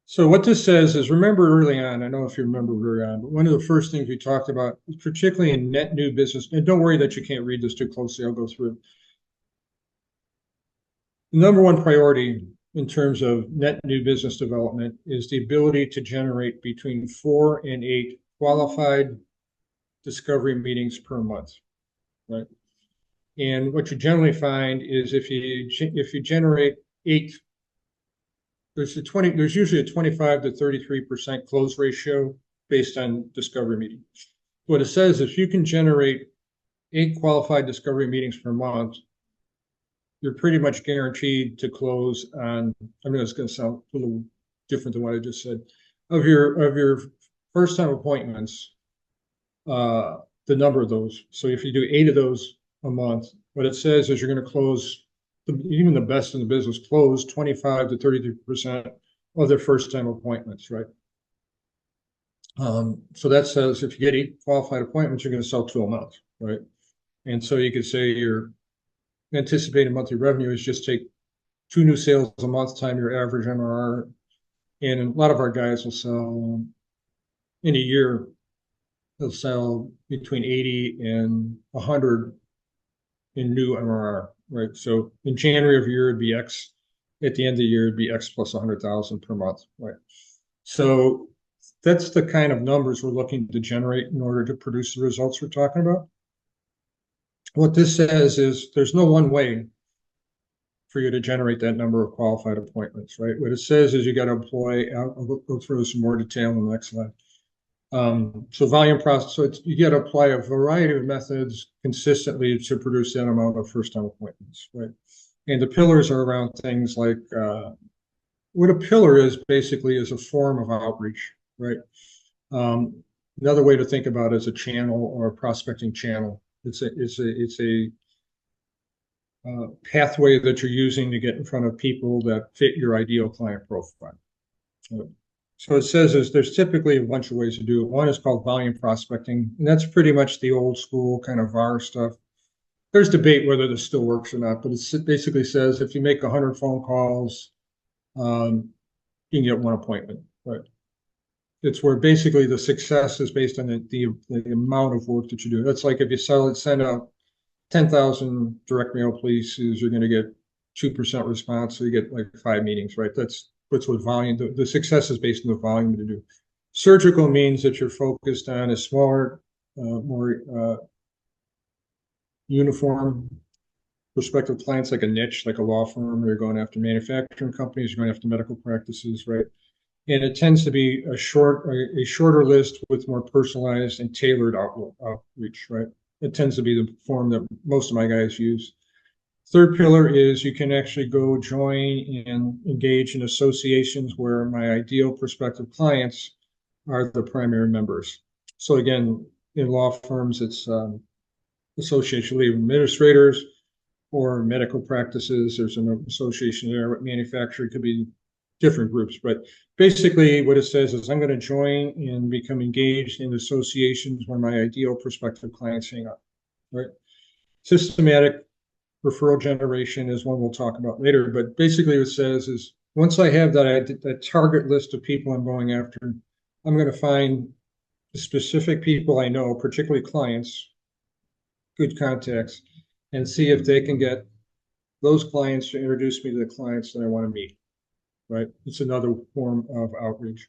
So what this says is, remember early on, I don't know if you remember early on, but one of the first things we talked about, particularly in net new business, and don't worry that you can't read this too closely, I'll go through. The number one priority in terms of net new business development is the ability to generate between 4 and 8 qualified discovery meetings per month, right? And what you generally find is if you generate 8, there's usually a 25 to 33% close ratio based on discovery meeting. What it says is if you can generate 8 qualified discovery meetings per month, you're pretty much guaranteed to close on, I mean, it's going to sound a little different than what I just said, of your first time appointments, the number of those. So if you do 8 of those a month, what it says is you're going to close, even the best in the business, close 25 to 33% of their first time appointments, right? So that says if you get 8 qualified appointments, you're going to sell 2 a month, right? And so you could say your anticipated monthly revenue is just take 2 new sales a month time your average MRR. And a lot of our guys will sell in a year, they'll sell between 80 and 100 in new MRR, right? So in January of a year, it'd be X. At the end of the year, it'd be X plus 100,000 per month, right? So that's the kind of numbers we're looking to generate in order to produce the results we're talking about. What this says is there's no one way for you to generate that number of qualified appointments, right? What it says is you got to employ, I'll go through some more detail in the next slide. So volume process, so you got to apply a variety of methods consistently to produce that amount of first-time appointments, right? And the pillars are around things like, what a pillar is basically is a form of outreach, right? Another way to think about it is a channel or a prospecting channel. It's a pathway that you're using to get in front of people that fit your ideal client profile. So it says there's typically a bunch of ways to do it. One is called volume prospecting, and that's pretty much the old school kind of VAR stuff. There's debate whether this still works or not, but it basically says if you make 100 phone calls, you can get one appointment, right? It's where basically the success is based on the amount of work that you do. That's like if you send out 10,000 direct mail pieces, you're going to get 2% response, so you get like 5 meetings, right? That's what volume, the success is based on the volume to do. Surgical means that you're focused on a smaller, more uniform prospective clients, like a niche, like a law firm, or you're going after manufacturing companies, you're going after medical practices, right? And it tends to be a shorter list with more personalized and tailored outreach, right? It tends to be the form that most of my guys use. Third pillar is you can actually go join and engage in associations where my ideal prospective clients are the primary members. So again, in law firms, it's Association of Legal Administrators or medical practices. There's an association there with manufacturing, could be different groups. But basically what it says is I'm going to join and become engaged in associations where my ideal prospective clients hang out, right? Systematic referral generation is one we'll talk about later. But basically what it says is once I have that target list of people I'm going after, I'm going to find the specific people I know, particularly clients, good contacts, and see if they can get those clients to introduce me to the clients that I want to meet, right? It's another form of outreach.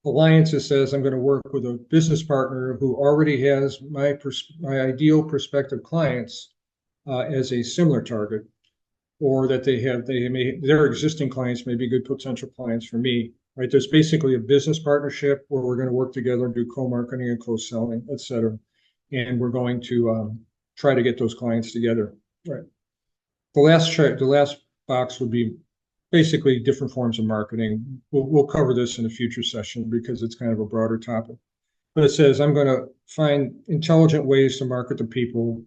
Alliances says I'm going to work with a business partner who already has my ideal prospective clients as a similar target, or that their existing clients may be good potential clients for me, right? There's basically a business partnership where we're going to work together and do co-marketing and co-selling, et cetera. And we're going to try to get those clients together, right? The last box would be basically different forms of marketing. We'll cover this in a future session because it's kind of a broader topic. But it says I'm going to find intelligent ways to market to people.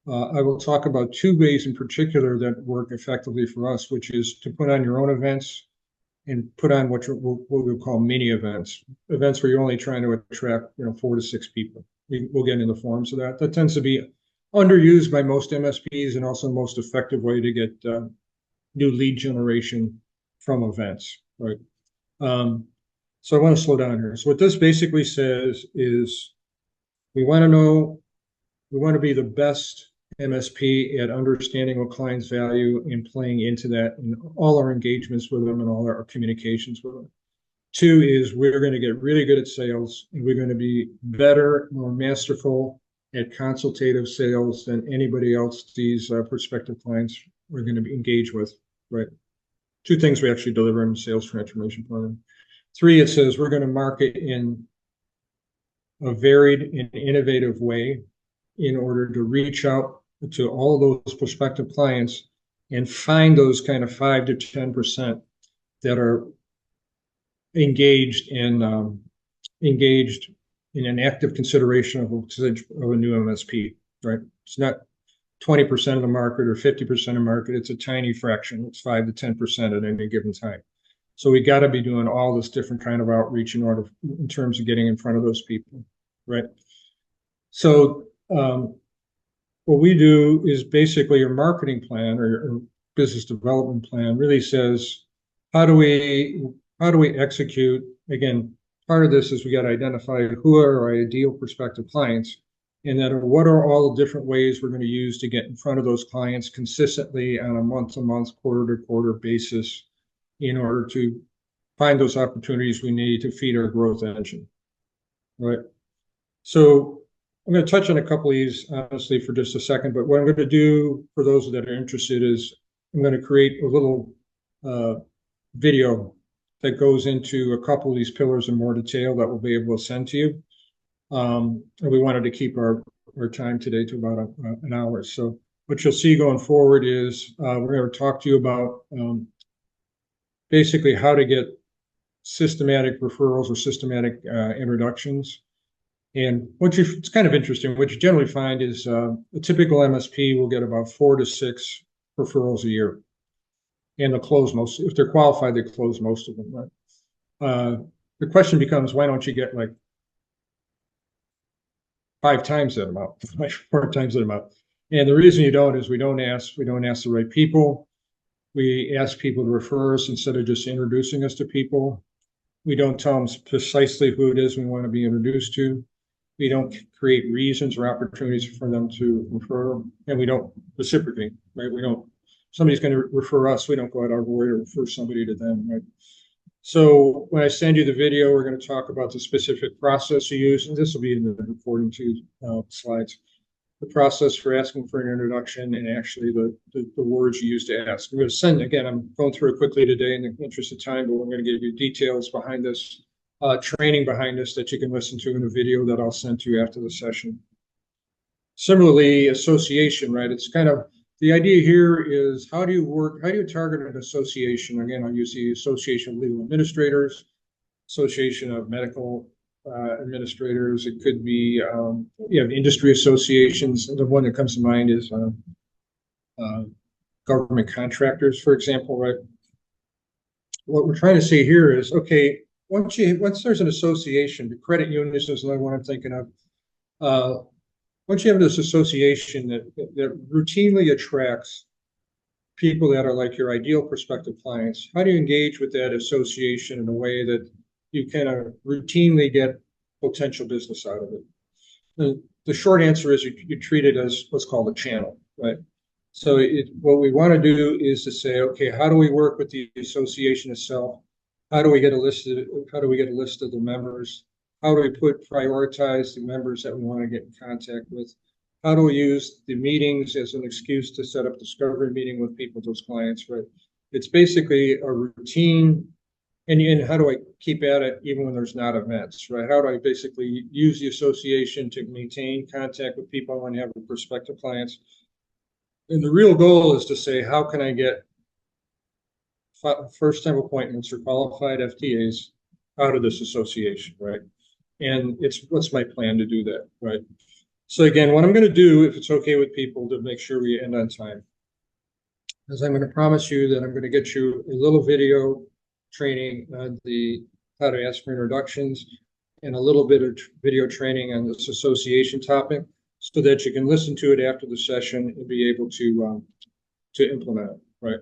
I will talk about 2 ways in particular that work effectively for us, which is to put on your own events and put on what we'll call mini events where you're only trying to attract 4 to 6 people. We'll get into the forms of that. That tends to be underused by most MSPs and also the most effective way to get new lead generation from events, right? So I want to slow down here. So what this basically says is we want to be the best MSP at understanding what clients value and playing into that in all our engagements with them and all our communications with them. 2 is we're going to get really good at sales, and we're going to be better, more masterful at consultative sales than anybody else these prospective clients are going to be engaged with, right? 2 things we actually deliver in the sales transformation plan. 3, it says we're going to market in a varied and innovative way in order to reach out to all those prospective clients and find those kind of 5 to 10% that are engaged in an active consideration of a new MSP, right? It's not 20% of the market or 50% of the market. It's a tiny fraction. It's 5 to 10% at any given time. So we got to be doing all this different kind of outreach in terms of getting in front of those people, right? So what we do is basically your marketing plan or your business development plan really says how do we execute, again, part of this is we got to identify who are our ideal prospective clients, and then what are all the different ways we're going to use to get in front of those clients consistently on a month-to-month, quarter-to-quarter basis in order to find those opportunities we need to feed our growth engine, right? So I'm going to touch on a couple of these, honestly, for just a second, but what I'm going to do for those that are interested is I'm going to create a little video that goes into a couple of these pillars in more detail that we'll be able to send to you. And we wanted to keep our time today to about an hour. So what you'll see going forward is we're going to talk to you about basically how to get systematic referrals or systematic introductions. And it's kind of interesting, what you generally find is a typical MSP will get about 4 to 6 referrals a year. And they'll close most, if they're qualified, they close most of them, right? The question becomes, why don't you get like 5 times that amount, like 4 times that amount? And the reason you don't is we don't ask the right people. We ask people to refer us instead of just introducing us to people. We don't tell them precisely who it is we want to be introduced to. We don't create reasons or opportunities for them to refer, and we don't reciprocate, right? We don't, somebody's going to refer us, we don't go out our way to refer somebody to them, right? So when I send you the video, we're going to talk about the specific process you use, and this will be in the recording too, slides. The process for asking for an introduction and actually the words you use to ask. I'm going to send, again, I'm going through it quickly today in the interest of time, but we're going to give you details behind this, training behind this that you can listen to in a video that I'll send to you after the session. Similarly, association, right? It's kind of, the idea here is how do you target an association? Again, I'll use the Association of Legal Administrators, Association of Medical administrators. It could be industry associations. The one that comes to mind is government contractors, for example, right? What we're trying to say here is, okay, once there's an association, the credit unions is another one I'm thinking of. Once you have this association that routinely attracts people that are like your ideal prospective clients, how do you engage with that association in a way that you kind of routinely get potential business out of it? The short answer is you treat it as what's called a channel, right? So what we want to do is to say, okay, how do we work with the association itself? How do we get a list of the members? How do we prioritize the members that we want to get in contact with? How do we use the meetings as an excuse to set up discovery meeting with people, those clients, right? It's basically a routine. And how do I keep at it even when there's not events, right? How do I basically use the association to maintain contact with people I want to have with prospective clients? And the real goal is to say, how can I get first-time appointments or qualified FTAs out of this association, right? And what's my plan to do that, right? So again, what I'm going to do, if it's okay with people, to make sure we end on time, is I'm going to promise you that I'm going to get you a little video training on how to ask for introductions and a little bit of video training on this association topic so that you can listen to it after the session and be able to implement it, right?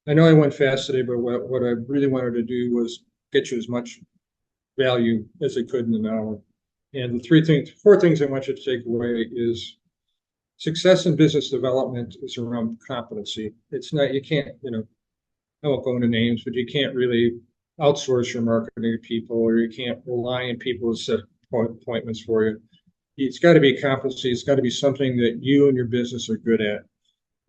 I know I went fast today, but what I really wanted to do was get you as much value as I could in an hour. And the 4 things I want you to take away is success in business development is around competency. It's not, you can't, I won't go into names, but you can't really outsource your marketing to people, or you can't rely on people to set appointments for you. It's got to be competency. It's got to be something that you and your business are good at.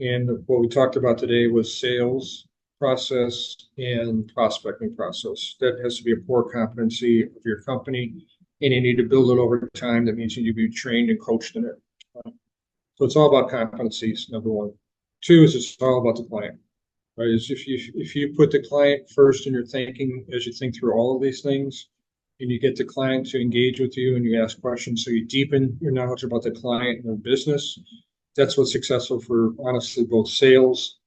And what we talked about today was sales process and prospecting process. That has to be a core competency of your company, and you need to build it over time. That means you need to be trained and coached in it. So it's all about competencies, number 1. 2 is it's all about the client. Right, is if you put the client first in your thinking as you think through all of these things, and you get the client to engage with you and you ask questions, so you deepen your knowledge about the client and their business, that's what's successful for, honestly, both sales,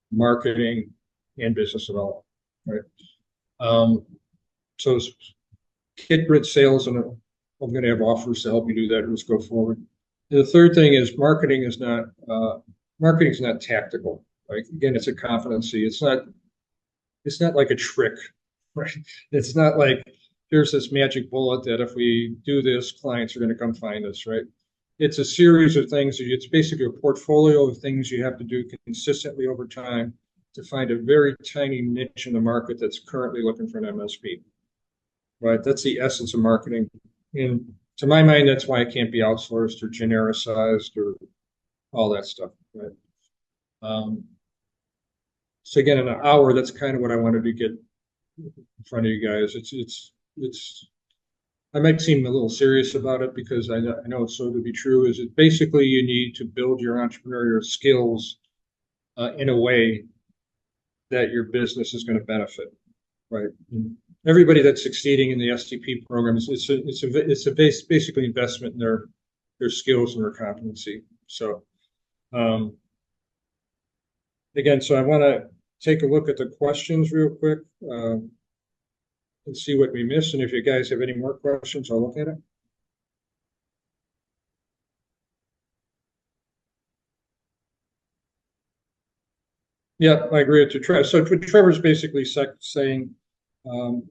marketing, and business development, right? So hit grid sales, and I'm going to have offers to help you do that. Let's go forward. And the third thing is marketing is not tactical. Like, again, it's a competency. It's not like a trick, right? It's not like here's this magic bullet that if we do this, clients are going to come find us, right? It's a series of things. It's basically a portfolio of things you have to do consistently over time to find a very tiny niche in the market that's currently looking for an MSP, right? That's the essence of marketing. And to my mind, that's why it can't be outsourced or genericized or all that stuff, right? So again, in an hour, that's kind of what I wanted to get in front of you guys. It's I might seem a little serious about it because I know it's so to be true. Is it basically you need to build your entrepreneurial skills in a way that your business is going to benefit, right? And everybody that's succeeding in the STP programs, basically investment in their skills and their competency. So again, so I want to take a look at the questions real quick. And see what we missed. And if you guys have any more questions, I'll look at it. Yeah, I agree with you, Trevor. So what Trevor's basically saying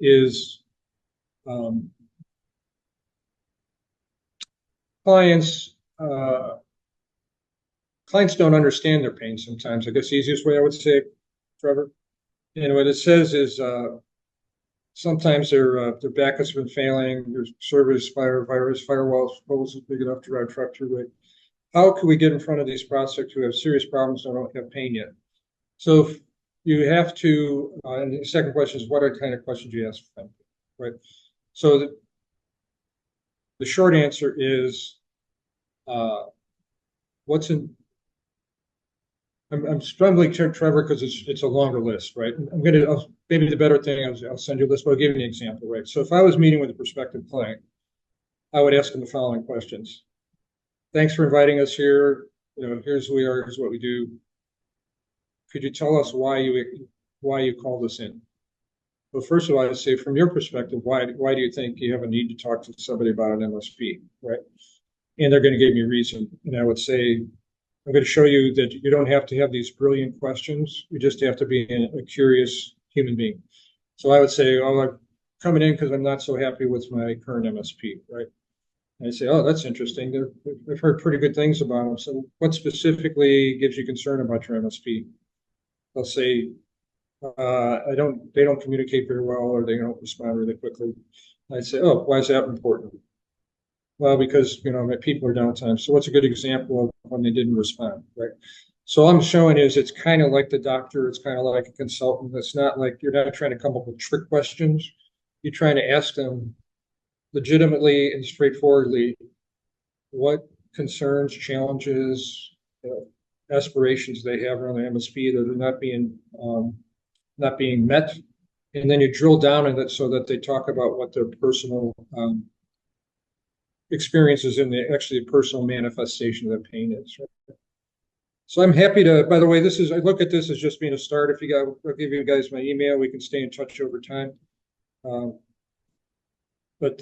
is clients don't understand their pain sometimes. I guess the easiest way I would say it, Trevor. And what it says is sometimes their backups have been failing, their servers, firewalls, isn't big enough to run truck through it. How can we get in front of these prospects who have serious problems and don't have pain yet? So you have to, and the second question is, what kind of questions you ask them, right? So the short answer is, what's in, I'm struggling, Trevor, because it's a longer list, right? Maybe the better thing is I'll send you a list, but I'll give you an example, right? So if I was meeting with a prospective client, I would ask them the following questions. Thanks for inviting us here. Here's who we are, here's what we do. Could you tell us why you called us in? Well, first of all, I'd say from your perspective, why do you think you have a need to talk to somebody about an MSP, right? And they're going to give me a reason. And I would say, I'm going to show you that you don't have to have these brilliant questions. You just have to be a curious human being. So I would say, oh, I'm coming in because I'm not so happy with my current MSP, right? And I say, oh, that's interesting. I've heard pretty good things about them. So what specifically gives you concern about your MSP? They'll say, they don't communicate very well or they don't respond really quickly. I'd say, oh, why is that important? Well, because, my people are downtime. So what's a good example of when they didn't respond, right? So all I'm showing is it's kind of like the doctor. It's kind of like a consultant. It's not like you're not trying to come up with trick questions. You're trying to ask them legitimately and straightforwardly what concerns, challenges, aspirations they have around the MSP that are not being met, and then you drill down in it so that they talk about what their personal experiences in the personal manifestation of the pain is. Right? So I'm happy to. By the way, I look at this as just being a start. I'll give you guys my email. We can stay in touch over time. But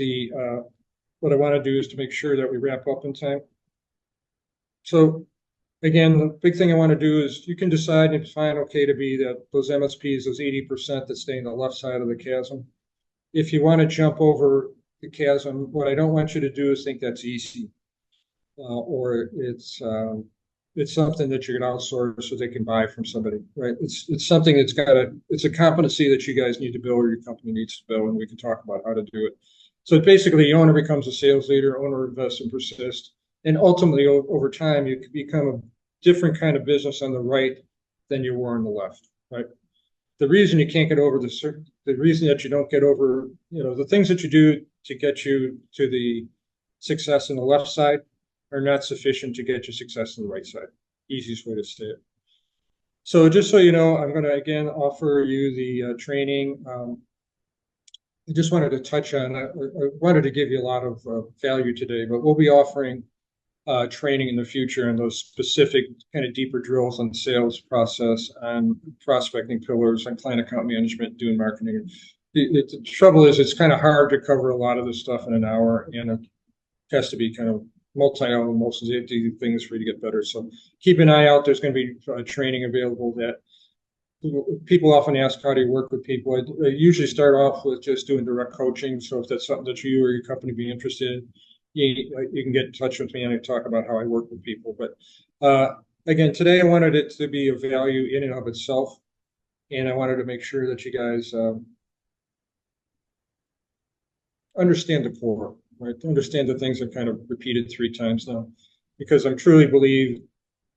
what I want to do is to make sure that we wrap up in time. So again, the big thing I want to do is you can decide if it's fine, okay, to be those MSPs, those 80% that stay in the left side of the chasm. If you want to jump over the chasm, what I don't want you to do is think that's easy, or it's something that you can outsource so they can buy from somebody, right? It's something that's it's a competency that you guys need to build or your company needs to build, and we can talk about how to do it. So basically, the owner becomes a sales leader, owner invests and persists, and ultimately over time, you can become a different kind of business on the right than you were on the left, right? The reason you can't get over the reason that you don't get over, the things that you do to get you to the success on the left side are not sufficient to get you success on the right side. Easiest way to say it. So just so you know, I'm going to again offer you the training. I just wanted to touch on, I wanted to give you a lot of value today, but we'll be offering training in the future and those specific kind of deeper drills on sales process, on prospecting pillars, on client account management, doing marketing. The trouble is it's kind of hard to cover a lot of this stuff in an hour, and it has to be kind of multi things for you to get better. So keep an eye out. There's going to be training available that people often ask, how do you work with people? I usually start off with just doing direct coaching. So if that's something that you or your company be interested in, you can get in touch with me and I talk about how I work with people. But again, today I wanted it to be of value in and of itself. And I wanted to make sure that you guys understand the core, right? Understand the things I've kind of repeated 3 times now, because I truly believe,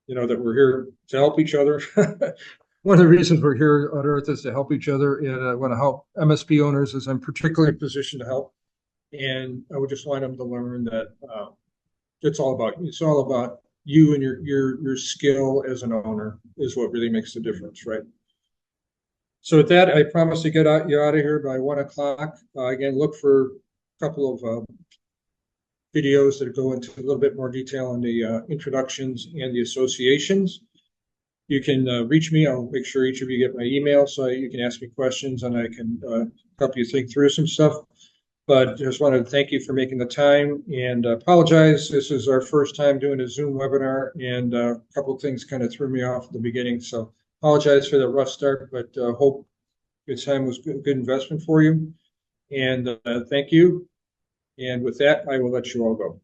that we're here to help each other. One of the reasons we're here on Earth is to help each other, and I want to help MSP owners as I'm particularly in position to help. And I would just want them to learn that it's all about you and your skill as an owner is what really makes the difference, right? So with that, I promise to get you out of here by 1 o'clock. Again, look for a couple of videos that go into a little bit more detail on the introductions and the associations. You can reach me. I'll make sure each of you get my email so you can ask me questions and I can help you think through some stuff. But just wanted to thank you for making the time and apologize. This is our first time doing a Zoom webinar, and a couple of things kind of threw me off at the beginning. So apologize for the rough start, but hope your time was good investment for you. And thank you. And with that, I will let you all go.